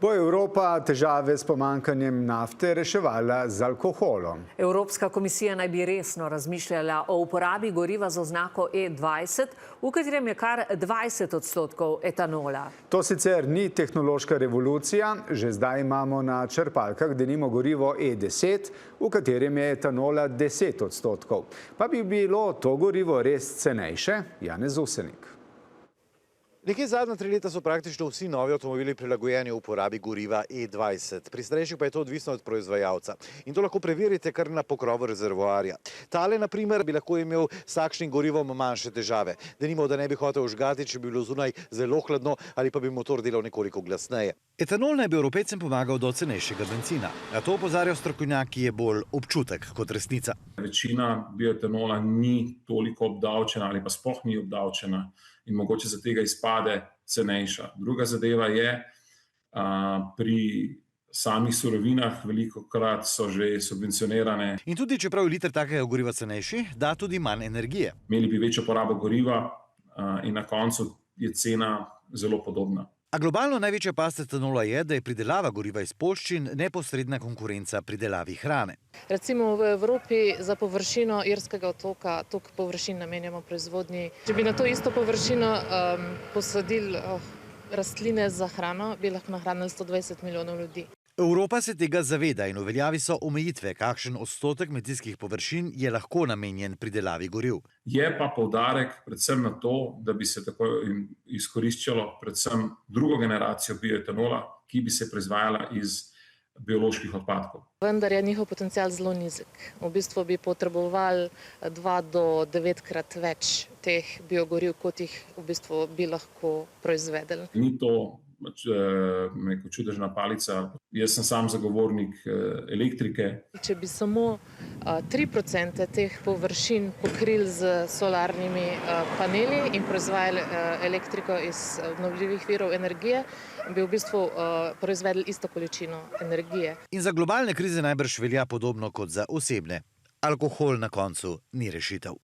Bo Evropa težave s pomanjkanjem nafte reševala z alkoholom. Evropska komisija naj bi resno razmišljala o uporabi goriva z oznako E20, v katerem je kar 20% etanola. To sicer ni tehnološka revolucija, že zdaj imamo na črpalkah denimo gorivo E10, v katerem je etanola 10%. Pa bi bilo to gorivo res cenejše? Janez Usenik. Nekje zadnja 3 leta so praktično vsi novi avtomobili prilagojeni uporabi goriva E20. Pri starejših pa je to odvisno od proizvajalca. In to lahko preverite kar na pokrovu rezervoarja. Tale, na primer, bi lahko imel s takšnim gorivom manjše težave. Denimo, da ne bi hotel žgati, če bi bilo zunaj zelo hladno ali pa bi motor delal nekoliko glasneje. Etanol naj bi Evropejcem pomagal do cenejšega bencina. Na to opozarjajo strokovnjaki, je bolj občutek kot resnica. Večina bioetanola ni toliko obdavčena ali pa sploh ni obdavčena in mogoče za tega izpade cenejša. Druga zadeva je, pri samih surovinah velikokrat so že subvencionirane. In tudi čeprav je liter takega goriva cenejši, da tudi manj energije. Imeli bi večjo porabo goriva in na koncu je cena zelo podobna. A globalno največja past etanola je, da je pridelava goriva iz poljščin neposredna konkurenca pridelavi hrane. Recimo v Evropi za površino Irskega otoka toliko površin namenjamo proizvodnji. Če bi na to isto površino posadili rastline za hrano, bi lahko nahranili 120 milijonov ljudi. Evropa se tega zaveda in v veljavi so omejitve, kakšen odstotek kmetijskih površin je lahko namenjen pridelavi goriv. Je pa poudarek predvsem na to, da bi se tako izkoriščalo predvsem drugo generacijo bioetanola, ki bi se proizvajala iz bioloških odpadkov. Vendar je njihov potencial zelo nizek. V bistvu bi potrebovali 2 do 9-krat več teh biogoriv, kot jih v bistvu bi lahko proizvedeli. Ni to neko čudežna palica. Jaz sem sam zagovornik elektrike. Če bi samo 3% teh površin pokrili z solarnimi paneli in proizvajali elektriko iz obnovljivih virov energije, bi v bistvu proizvedli isto količino energije. In za globalne krize najbrž velja podobno kot za osebne. Alkohol na koncu ni rešitev.